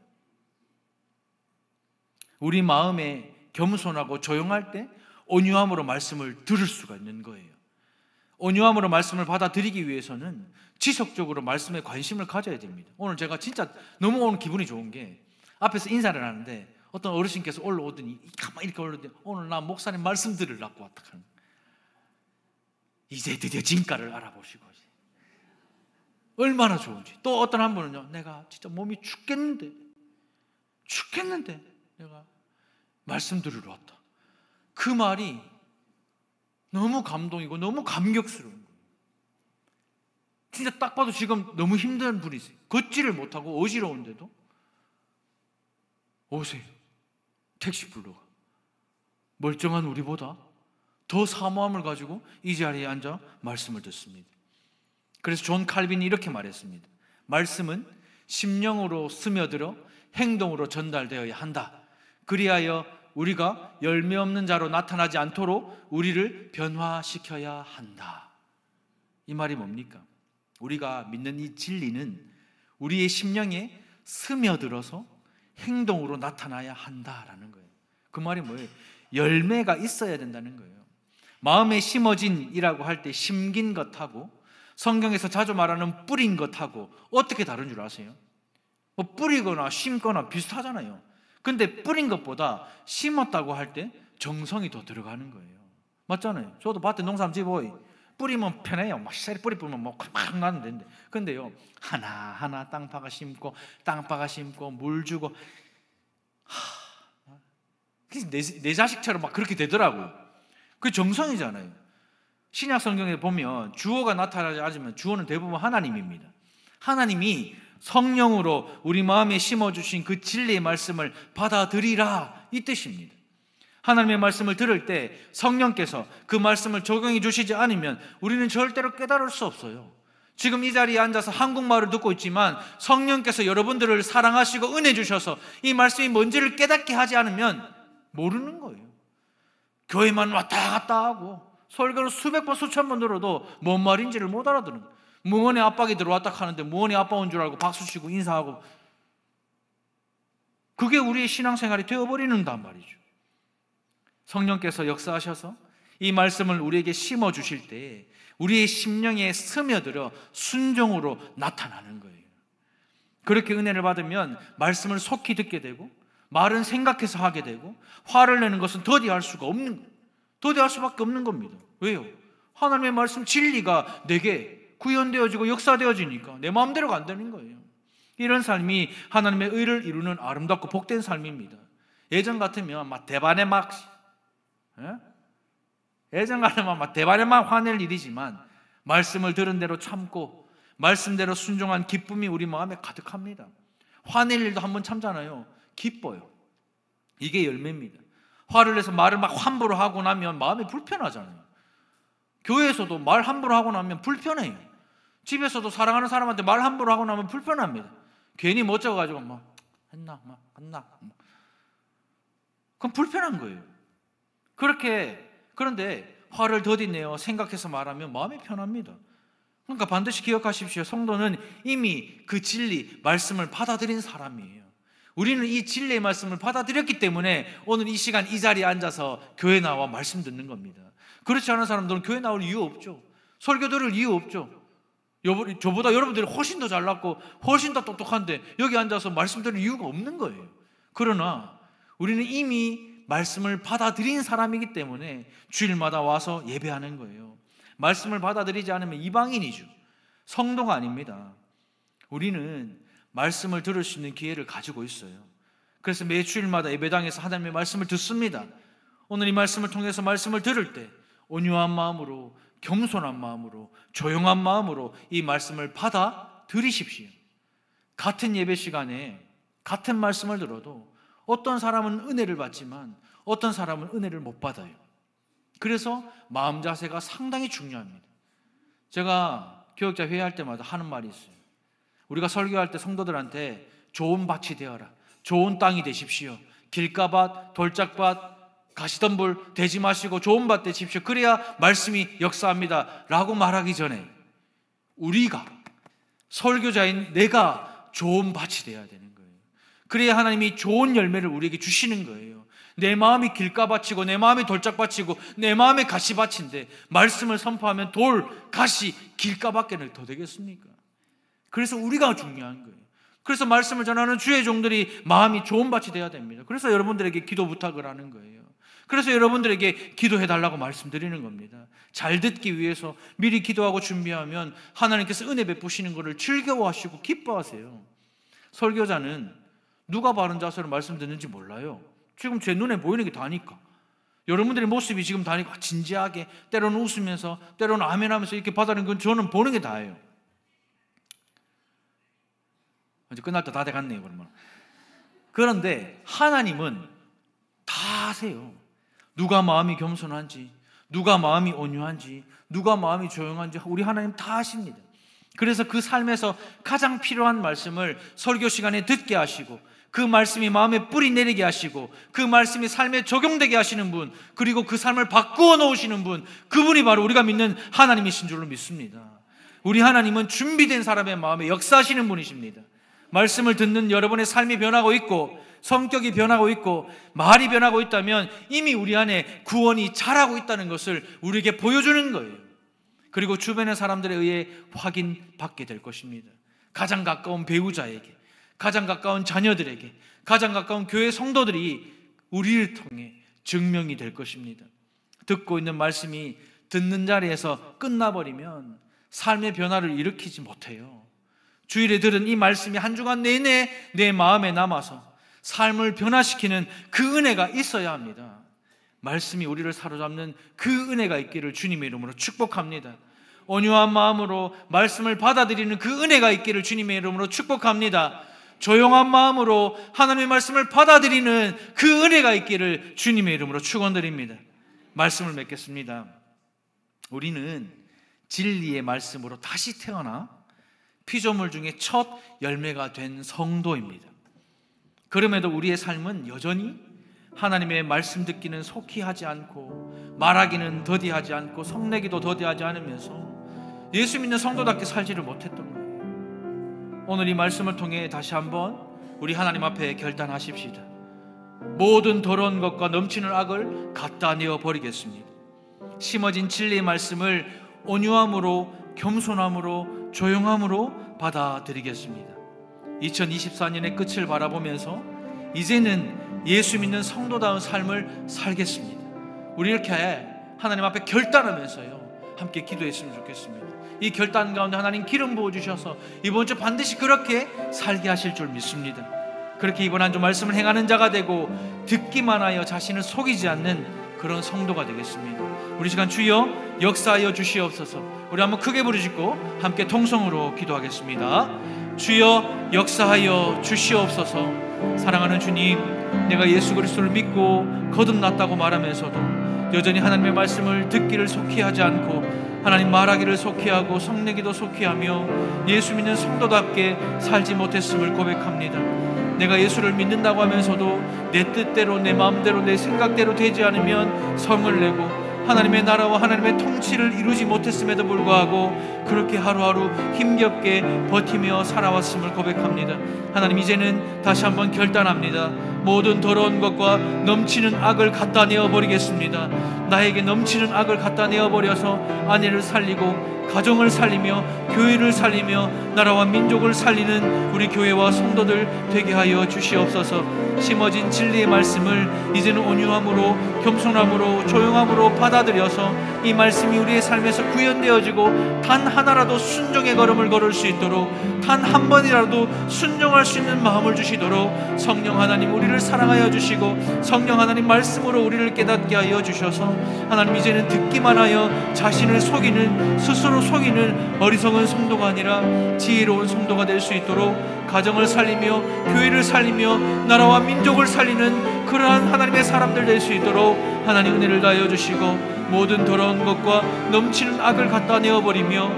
우리 마음에 겸손하고 조용할 때 온유함으로 말씀을 들을 수가 있는 거예요. 온유함으로 말씀을 받아들이기 위해서는 지속적으로 말씀에 관심을 가져야 됩니다. 오늘 제가 진짜 너무 오늘 기분이 좋은 게 앞에서 인사를 하는데 어떤 어르신께서 올라오더니 가만히 이렇게 올라오더니 오늘 나 목사님 말씀 들으려고 왔다 하는, 이제 드디어 진가를 알아보시고 얼마나 좋은지. 또 어떤 한 분은요, 내가 진짜 몸이 죽겠는데 내가 말씀 들으러 왔다. 그 말이 너무 감동이고 너무 감격스러운 거예요. 진짜 딱 봐도 지금 너무 힘든 분이세요. 걷지를 못하고 어지러운데도 오세요. 택시 불러가. 멀쩡한 우리보다 더 사모함을 가지고 이 자리에 앉아 말씀을 듣습니다. 그래서 존 칼빈이 이렇게 말했습니다. 말씀은 심령으로 스며들어 행동으로 전달되어야 한다. 그리하여 우리가 열매 없는 자로 나타나지 않도록 우리를 변화시켜야 한다. 이 말이 뭡니까? 우리가 믿는 이 진리는 우리의 심령에 스며들어서 행동으로 나타나야 한다라는 거예요. 그 말이 뭐예요? 열매가 있어야 된다는 거예요. 마음에 심어진이라고 할 때 심긴 것하고 성경에서 자주 말하는 뿌린 것하고 어떻게 다른 줄 아세요? 뭐 뿌리거나 심거나 비슷하잖아요. 근데 뿌린 것보다 심었다고 할 때 정성이 더 들어가는 거예요. 맞잖아요. 저도 밭에 농사하면 집어 뿌리면 편해요. 막 쌀 뿌리 뿌리면 막 나는 되는데, 근데요 하나하나 땅파가 심고 물 주고 내 자식처럼 막 그렇게 되더라고요. 그 정성이잖아요. 신약 성경에 보면 주어가 나타나지 않으면 주어는 대부분 하나님입니다. 하나님이 성령으로 우리 마음에 심어주신 그 진리의 말씀을 받아들이라 이 뜻입니다. 하나님의 말씀을 들을 때 성령께서 그 말씀을 적용해 주시지 않으면 우리는 절대로 깨달을 수 없어요. 지금 이 자리에 앉아서 한국말을 듣고 있지만 성령께서 여러분들을 사랑하시고 은혜 주셔서 이 말씀이 뭔지를 깨닫게 하지 않으면 모르는 거예요. 교회만 왔다 갔다 하고 설교를 수백 번 수천 번 들어도 뭔 말인지를 못 알아듣는 거예요. 무언의 압박이 들어왔다 하는데 무언의 압박 온 줄 알고 박수 치고 인사하고, 그게 우리의 신앙생활이 되어버리는단 말이죠. 성령께서 역사하셔서 이 말씀을 우리에게 심어주실 때 우리의 심령에 스며들어 순종으로 나타나는 거예요. 그렇게 은혜를 받으면 말씀을 속히 듣게 되고 말은 생각해서 하게 되고 화를 내는 것은 더디할 수가 없는 거예요. 더디할 수밖에 없는 겁니다. 왜요? 하나님의 말씀 진리가 내게 구현되어지고 역사되어지니까 내 마음대로가 안 되는 거예요. 이런 삶이 하나님의 의를 이루는 아름답고 복된 삶입니다. 예전 같으면 막 대반에 막 예전 같으면 막 대반에 막 화낼 일이지만 말씀을 들은 대로 참고 말씀대로 순종한 기쁨이 우리 마음에 가득합니다. 화낼 일도 한번 참잖아요. 기뻐요. 이게 열매입니다. 화를 내서 말을 막 함부로 하고 나면 마음이 불편하잖아요. 교회에서도 말 함부로 하고 나면 불편해요. 집에서도 사랑하는 사람한테 말 함부로 하고 나면 불편합니다. 괜히 멋져가지고 막 했나 막 했나 그건 불편한 거예요. 그런데 화를 더디내어 생각해서 말하면 마음이 편합니다. 그러니까 반드시 기억하십시오. 성도는 이미 그 진리 말씀을 받아들인 사람이에요. 우리는 이 진리의 말씀을 받아들였기 때문에 오늘 이 시간 이 자리에 앉아서 교회 나와 말씀 듣는 겁니다. 그렇지 않은 사람들은 교회 나올 이유 없죠. 설교 들을 이유 없죠. 저보다 여러분들이 훨씬 더 잘났고 훨씬 더 똑똑한데 여기 앉아서 말씀 들을 이유가 없는 거예요. 그러나 우리는 이미 말씀을 받아들인 사람이기 때문에 주일마다 와서 예배하는 거예요. 말씀을 받아들이지 않으면 이방인이죠. 성도가 아닙니다. 우리는 말씀을 들을 수 있는 기회를 가지고 있어요. 그래서 매 주일마다 예배당에서 하나님의 말씀을 듣습니다. 오늘 이 말씀을 통해서 말씀을 들을 때 온유한 마음으로, 겸손한 마음으로, 조용한 마음으로 이 말씀을 받아들이십시오. 같은 예배 시간에 같은 말씀을 들어도 어떤 사람은 은혜를 받지만 어떤 사람은 은혜를 못 받아요. 그래서 마음 자세가 상당히 중요합니다. 제가 교역자 회의할 때마다 하는 말이 있어요. 우리가 설교할 때 성도들한테 좋은 밭이 되어라, 좋은 땅이 되십시오, 길가밭, 돌짝밭, 가시덤불 되지 마시고 좋은 밭 되십시오. 그래야 말씀이 역사합니다 라고 말하기 전에 우리가, 설교자인 내가 좋은 밭이 되어야 되는 거예요. 그래야 하나님이 좋은 열매를 우리에게 주시는 거예요. 내 마음이 길가밭이고 내 마음이 돌짝밭이고 내 마음이 가시밭인데 말씀을 선포하면 돌, 가시, 길가밖에는 더 되겠습니까? 그래서 우리가 중요한 거예요. 그래서 말씀을 전하는 주의 종들이 마음이 좋은 밭이 되어야 됩니다. 그래서 여러분들에게 기도 부탁을 하는 거예요. 그래서 여러분들에게 기도해달라고 말씀드리는 겁니다. 잘 듣기 위해서 미리 기도하고 준비하면 하나님께서 은혜 베푸시는 것을 즐거워하시고 기뻐하세요. 설교자는 누가 바른 자세로 말씀 듣는지 몰라요. 지금 제 눈에 보이는 게 다니까. 여러분들의 모습이 지금 다니까 진지하게, 때로는 웃으면서, 때로는 아멘하면서 이렇게 받아들이는 건 저는 보는 게 다예요. 이제 끝날 때 다 돼갔네요, 그러면. 그런데 하나님은 다 아세요. 누가 마음이 겸손한지, 누가 마음이 온유한지, 누가 마음이 조용한지 우리 하나님 다 아십니다. 그래서 그 삶에서 가장 필요한 말씀을 설교 시간에 듣게 하시고 그 말씀이 마음에 뿌리 내리게 하시고 그 말씀이 삶에 적용되게 하시는 분, 그리고 그 삶을 바꾸어 놓으시는 분, 그분이 바로 우리가 믿는 하나님이신 줄로 믿습니다. 우리 하나님은 준비된 사람의 마음에 역사하시는 분이십니다. 말씀을 듣는 여러분의 삶이 변하고 있고 성격이 변하고 있고 말이 변하고 있다면 이미 우리 안에 구원이 자라고 있다는 것을 우리에게 보여주는 거예요. 그리고 주변의 사람들에 의해 확인받게 될 것입니다. 가장 가까운 배우자에게, 가장 가까운 자녀들에게, 가장 가까운 교회 성도들이 우리를 통해 증명이 될 것입니다. 듣고 있는 말씀이 듣는 자리에서 끝나버리면 삶의 변화를 일으키지 못해요. 주일에 들은 이 말씀이 한 주간 내내 내 마음에 남아서 삶을 변화시키는 그 은혜가 있어야 합니다. 말씀이 우리를 사로잡는 그 은혜가 있기를 주님의 이름으로 축복합니다. 온유한 마음으로 말씀을 받아들이는 그 은혜가 있기를 주님의 이름으로 축복합니다. 조용한 마음으로 하나님의 말씀을 받아들이는 그 은혜가 있기를 주님의 이름으로 축원드립니다. 말씀을 맺겠습니다. 우리는 진리의 말씀으로 다시 태어나 피조물 중에 첫 열매가 된 성도입니다. 그럼에도 우리의 삶은 여전히 하나님의 말씀 듣기는 속히 하지 않고 말하기는 더디하지 않고 성내기도 더디하지 않으면서 예수 믿는 성도답게 살지를 못했던 거예요. 오늘 이 말씀을 통해 다시 한번 우리 하나님 앞에 결단하십시다. 모든 더러운 것과 넘치는 악을 갖다 내어 버리겠습니다. 심어진 진리의 말씀을 온유함으로, 겸손함으로, 조용함으로 받아들이겠습니다. 2024년의 끝을 바라보면서 이제는 예수 믿는 성도다운 삶을 살겠습니다. 우리 이렇게 하나님 앞에 결단하면서요 함께 기도했으면 좋겠습니다. 이 결단 가운데 하나님 기름 부어주셔서 이번 주 반드시 그렇게 살게 하실 줄 믿습니다. 그렇게 이번 한 주 말씀을 행하는 자가 되고 듣기만 하여 자신을 속이지 않는 그런 성도가 되겠습니다. 우리 시간 주여 역사하여 주시옵소서. 우리 한번 크게 부르짖고 함께 통성으로 기도하겠습니다. 주여 역사하여 주시옵소서. 사랑하는 주님, 내가 예수 그리스도를 믿고 거듭났다고 말하면서도 여전히 하나님의 말씀을 듣기를 속히 하지 않고 하나님 말하기를 속히 하고 성내기도 속히 하며 예수 믿는 성도답게 살지 못했음을 고백합니다. 내가 예수를 믿는다고 하면서도 내 뜻대로, 내 마음대로, 내 생각대로 되지 않으면 성을 내고 하나님의 나라와 하나님의 통치를 이루지 못했음에도 불구하고 그렇게 하루하루 힘겹게 버티며 살아왔음을 고백합니다. 하나님, 이제는 다시 한번 결단합니다. 모든 더러운 것과 넘치는 악을 갖다 내어버리겠습니다. 나에게 넘치는 악을 갖다 내어버려서 아내를 살리고 가정을 살리며 교회를 살리며 나라와 민족을 살리는 우리 교회와 성도들 되게 하여 주시옵소서. 심어진 진리의 말씀을 이제는 온유함으로, 겸손함으로, 조용함으로 받아들여서 이 말씀이 우리의 삶에서 구현되어지고 단 하나라도 순종의 걸음을 걸을 수 있도록, 단 한 번이라도 순종할 수 있는 마음을 주시도록 성령 하나님 우리를 사랑하여 주시고 성령 하나님 말씀으로 우리를 깨닫게 하여 주셔서 하나님, 이제는 듣기만 하여 자신을 속이는, 스스로 속이는 어리석은 성도가 아니라 지혜로운 성도가 될 수 있도록 가정을 살리며 교회를 살리며 나라와 민족을 살리는 그러한 하나님의 사람들 될 수 있도록 하나님 은혜를 다하여 주시고 모든 더러운 것과 넘치는 악을 갖다 내어버리며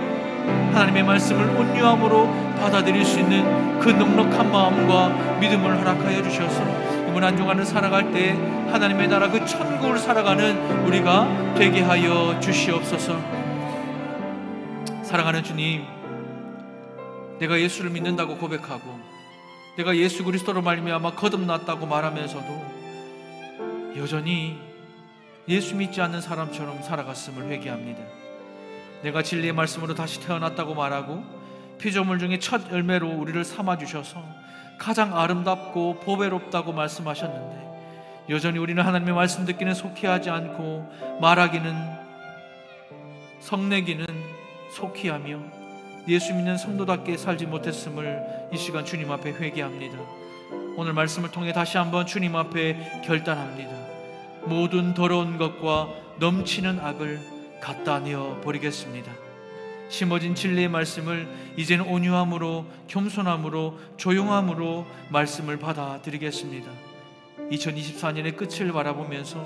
하나님의 말씀을 온유함으로 받아들일 수 있는 그 넉넉한 마음과 믿음을 허락하여 주셔서 이번 한 주간을 살아갈 때 하나님의 나라 그 천국을 살아가는 우리가 되게 하여 주시옵소서. 사랑하는 주님, 내가 예수를 믿는다고 고백하고 내가 예수 그리스도로 말미암아 거듭났다고 말하면서도 여전히 예수 믿지 않는 사람처럼 살아갔음을 회개합니다. 내가 진리의 말씀으로 다시 태어났다고 말하고 피조물 중에 첫 열매로 우리를 삼아주셔서 가장 아름답고 보배롭다고 말씀하셨는데 여전히 우리는 하나님의 말씀 듣기는 속히 하지 않고 말하기는, 성내기는 속히 하며 예수 믿는 성도답게 살지 못했음을 이 시간 주님 앞에 회개합니다. 오늘 말씀을 통해 다시 한번 주님 앞에 결단합니다. 모든 더러운 것과 넘치는 악을 갖다 내어 버리겠습니다. 심어진 진리의 말씀을 이제는 온유함으로, 겸손함으로, 조용함으로 말씀을 받아들이겠습니다. 2024년의 끝을 바라보면서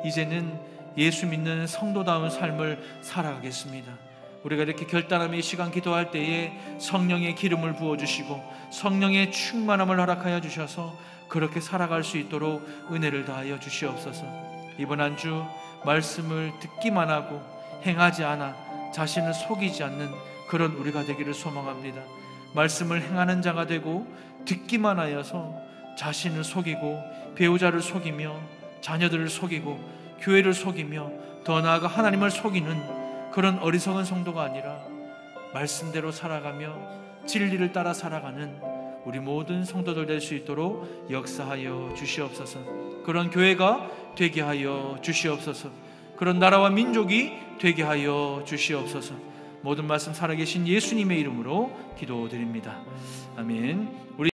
이제는 예수 믿는 성도다운 삶을 살아가겠습니다. 우리가 이렇게 결단하며 이 시간 기도할 때에 성령의 기름을 부어주시고 성령의 충만함을 허락하여 주셔서 그렇게 살아갈 수 있도록 은혜를 다하여 주시옵소서. 이번 한 주 말씀을 듣기만 하고 행하지 않아 자신을 속이지 않는 그런 우리가 되기를 소망합니다. 말씀을 행하는 자가 되고 듣기만 하여서 자신을 속이고 배우자를 속이며 자녀들을 속이고 교회를 속이며 더 나아가 하나님을 속이는 그런 어리석은 성도가 아니라 말씀대로 살아가며 진리를 따라 살아가는 우리 모든 성도들 될 수 있도록 역사하여 주시옵소서. 그런 교회가 되게 하여 주시옵소서. 그런 나라와 민족이 되게 하여 주시옵소서. 모든 말씀 살아계신 예수님의 이름으로 기도드립니다. 아멘. 우리